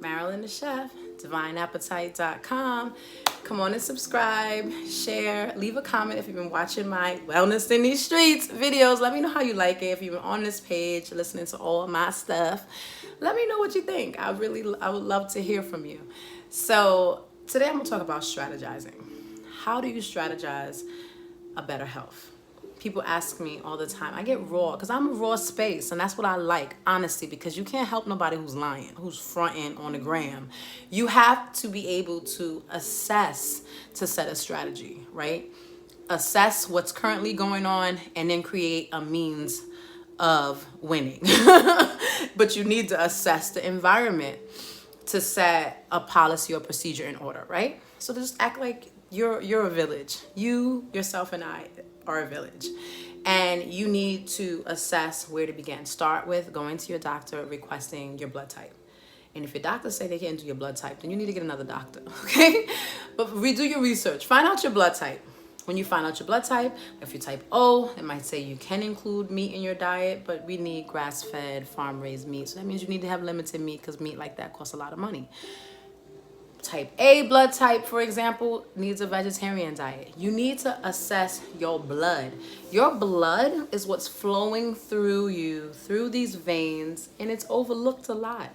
Marilyn the Chef, divineappetite.com. Come on and subscribe, share, leave a comment if you've been watching my Wellness in These Streets videos. Let me know how you like it. If you've been on this page, listening to all of my stuff, let me know what you think. I would love to hear from you. So today I'm gonna talk about strategizing. How do you strategize a better health? People ask me all the time. I get raw because I'm a raw space, and that's what I like, honesty, because you can't help nobody who's lying, who's fronting on the gram. You have to be able to assess to set a strategy, right? Assess what's currently going on and then create a means of winning. But you need to assess the environment to set a policy or procedure in order, right? So just act like you're a village. You, yourself, and I are a village. And you need to assess where to begin. Start with going to your doctor, requesting your blood type. And if your doctor say they can't do your blood type, then you need to get another doctor, okay? But redo your research. Find out your blood type. When you find out your blood type, if you're type O, it might say you can include meat in your diet, but we need grass-fed, farm-raised meat. So that means you need to have limited meat because meat like that costs a lot of money. Type A blood type, for example, needs a vegetarian diet. You need to assess your blood. Your blood is what's flowing through you, through these veins, and it's overlooked a lot.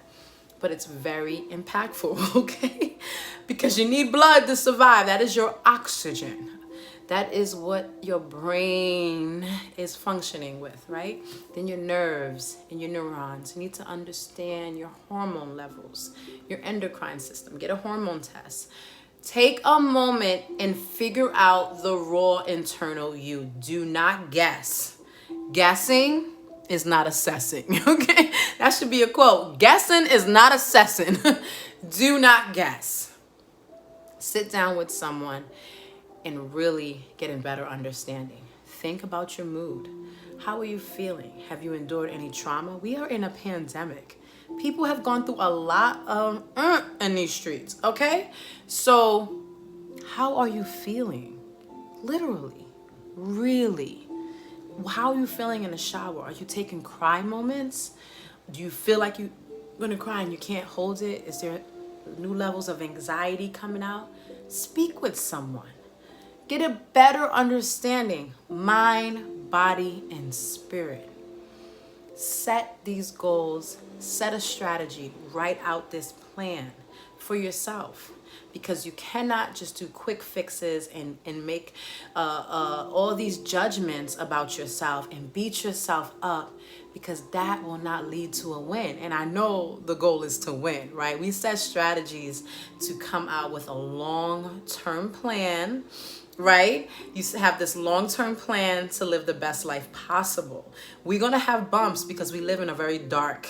But it's very impactful, okay? Because you need blood to survive. That is your oxygen. That is what your brain is functioning with, right? Then your nerves and your neurons. You need to understand your hormone levels, your endocrine system. Get a hormone test. Take a moment and figure out the raw internal you. Do not guess. Guessing is not assessing, okay? That should be a quote. Guessing is not assessing. Do not guess. Sit down with someone and really get a better understanding. Think about your mood. How are you feeling? Have you endured any trauma? We are in a pandemic. People have gone through a lot of in these streets, okay? So how are you feeling? Literally, really. How are you feeling in the shower? Are you taking cry moments? Do you feel like you're gonna cry and you can't hold it? Is there new levels of anxiety coming out? Speak with someone. Get a better understanding, mind, body, and spirit. Set these goals, set a strategy, write out this plan for yourself. Because you cannot just do quick fixes and make all these judgments about yourself and beat yourself up, because that will not lead to a win. And I know the goal is to win, right? We set strategies to come out with a long-term plan, right? You have this long-term plan to live the best life possible. We're going to have bumps because we live in a very dark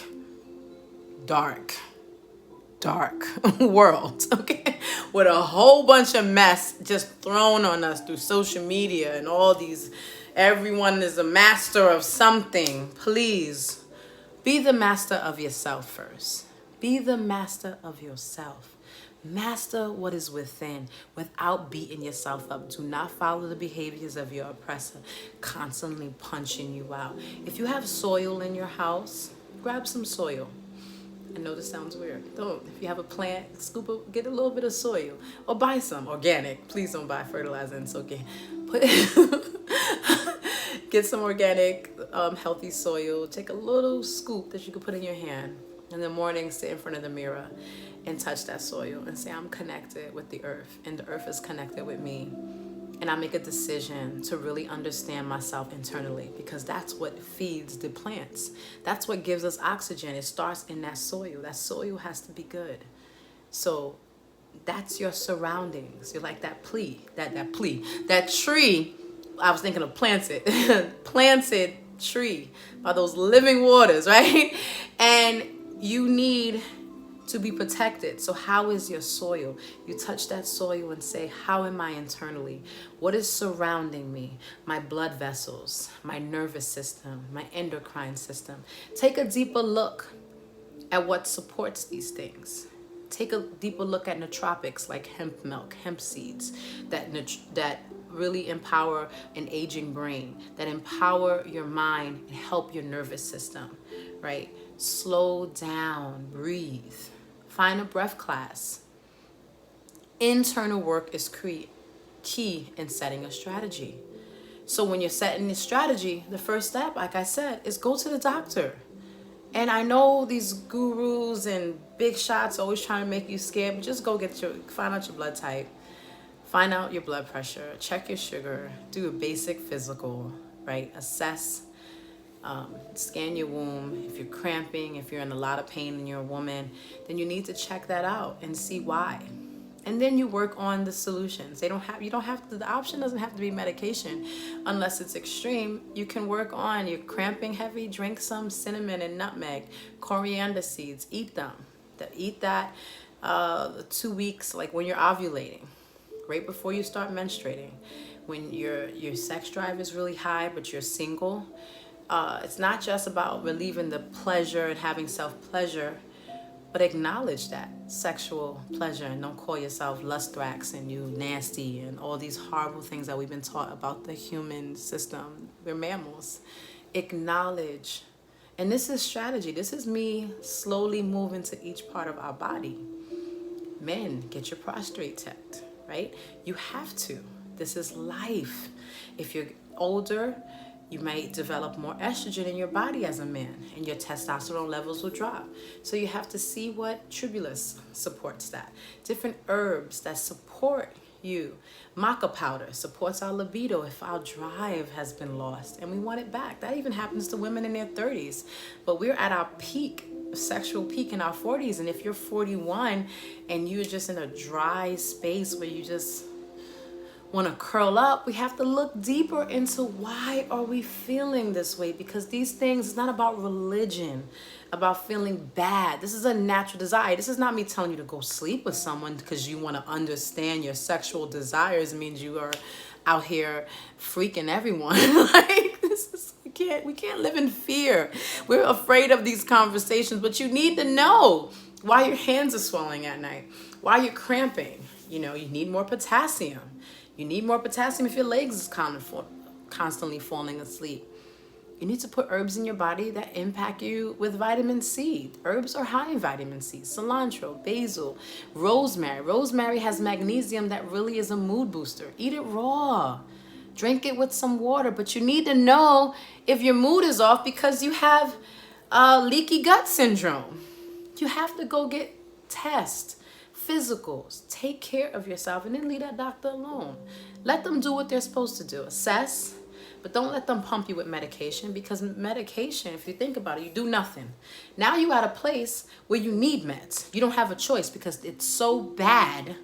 world, okay? With a whole bunch of mess just thrown on us through social media and all these, everyone is a master of something. Please be the master of yourself first. Be the master of yourself. Master what is within without beating yourself up. Do not follow the behaviors of your oppressor, constantly punching you out. If you have soil in your house, grab some soil. I know this sounds weird. Don't. If you have a plant, get a little bit of soil or buy some organic. Please don't buy fertilizer and soak it. Get some organic, healthy soil. Take a little scoop that you can put in your hand. In the morning, sit in front of the mirror and touch that soil and say, I'm connected with the earth and the earth is connected with me. And I make a decision to really understand myself internally, because that's what feeds the plants. That's what gives us oxygen. It starts in that soil. That soil has to be good. So that's your surroundings. You're like that tree. I was thinking of planted tree by those living waters, right? And you need to be protected. So how is your soil? You touch that soil and say, how am I internally? What is surrounding me? My blood vessels, my nervous system, my endocrine system. Take a deeper look at what supports these things. Take a deeper look at nootropics like hemp milk, hemp seeds, that really empower an aging brain, that empower your mind and help your nervous system, right? Slow down, breathe. Find a breath class. Internal work is key in setting a strategy. So when you're setting the strategy, the first step, like I said, is go to the doctor. And I know these gurus and big shots always trying to make you scared, but just go find out your blood type, find out your blood pressure, check your sugar, do a basic physical, right? Assess, scan your womb. If you're cramping, if you're in a lot of pain and you're a woman, then you need to check that out and see why. And then you work on the solutions. The option doesn't have to be medication unless it's extreme. You can work on, you're cramping heavy, drink some cinnamon and nutmeg, coriander seeds, eat them. Eat that 2 weeks, like when you're ovulating, right before you start menstruating. When your sex drive is really high, but you're single, it's not just about relieving the pleasure and having self-pleasure, but acknowledge that sexual pleasure and don't call yourself lustrax and you nasty and all these horrible things that we've been taught about the human system. We're mammals. Acknowledge. And this is strategy. This is me slowly moving to each part of our body. Men, get your prostate checked, right? You have to. This is life. If you're older, you might develop more estrogen in your body as a man and your testosterone levels will drop. So you have to see what tribulus supports that. Different herbs that support you. Maca powder supports our libido if our drive has been lost and we want it back. That even happens to women in their 30s. But we're at our peak, sexual peak in our 40s. And if you're 41 and you're just in a dry space where you just want to curl up, we have to look deeper into why are we feeling this way, because these things, it's not about religion, about feeling bad. This is a natural desire. This is not me telling you to go sleep with someone because you want to understand your sexual desires. It means you are out here freaking everyone. Like, this is, we can't live in fear. We're afraid of these conversations, but you need to know why your hands are swelling at night, why you're cramping. You need more potassium. You need more potassium if your legs is constantly falling asleep. You need to put herbs in your body that impact you with vitamin C. Herbs are high in vitamin C. Cilantro, basil, rosemary. Rosemary has magnesium that really is a mood booster. Eat it raw. Drink it with some water. But you need to know if your mood is off because you have leaky gut syndrome. You have to go get tests. Physicals. Take care of yourself and then leave that doctor alone. Let them do what they're supposed to do. Assess, but don't let them pump you with medication, because medication, if you think about it, you do nothing. Now you're at a place where you need meds. You don't have a choice because it's so bad.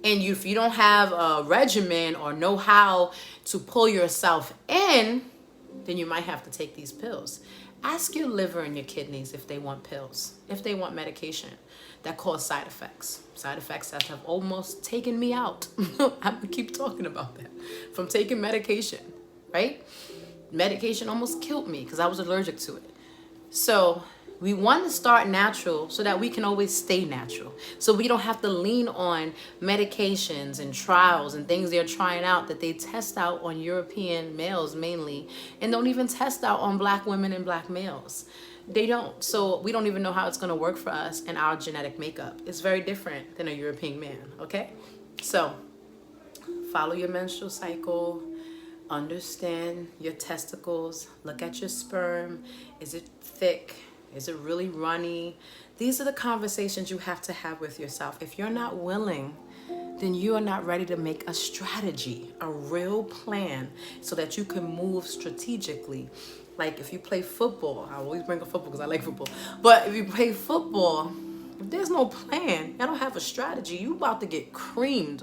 And if you don't have a regimen or know how to pull yourself in, then you might have to take these pills. Ask your liver and your kidneys if they want pills, if they want medication that cause side effects. Side effects that have almost taken me out. I keep talking about that. From taking medication, right? Medication almost killed me because I was allergic to it. So we want to start natural so that we can always stay natural. So we don't have to lean on medications and trials and things they're trying out that they test out on European males mainly, and don't even test out on black women and black males. They don't. So we don't even know how it's going to work for us and our genetic makeup. It's very different than a European man, okay? So follow your menstrual cycle. Understand your testicles. Look at your sperm. Is it thick? Is it really runny? These are the conversations you have to have with yourself. If you're not willing, then you are not ready to make a strategy, a real plan, so that you can move strategically. Like if you play football, I always bring up football because I like football. But if you play football, if there's no plan, I don't have a strategy, you about to get creamed.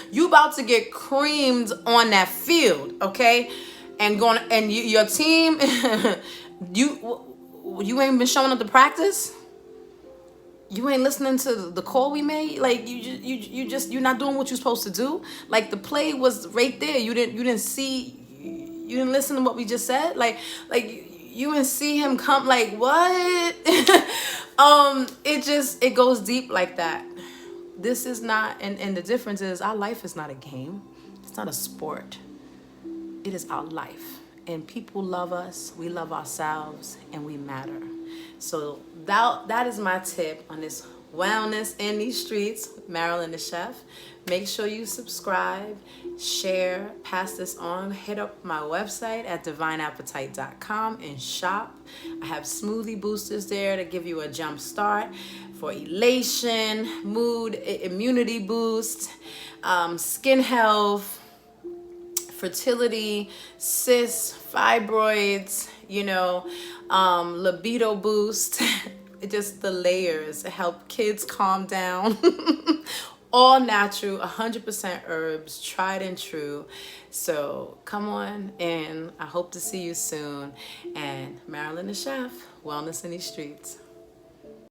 You about to get creamed on that field, okay? And your team, you ain't been showing up to practice. You ain't listening to the call we made. Like you're not doing what you're supposed to do. Like the play was right there. You didn't see. You didn't listen to what we just said. Like you didn't see him come. Like what? It goes deep like that. This is not, and the difference is our life is not a game. It's not a sport. It is our life. And people love us, we love ourselves, and we matter. So that is my tip on this Wellness in these streets, Marilyn the chef. Make sure you subscribe, share, pass this on. Hit up my website at divineappetite.com and shop. I have smoothie boosters there to give you a jump start for elation, mood, immunity boost, skin health, fertility, cysts, fibroids, libido boost. Just the layers help kids calm down. All natural, 100% herbs, tried and true. So come on in. I hope to see you soon. And Marilyn the chef, wellness in these streets.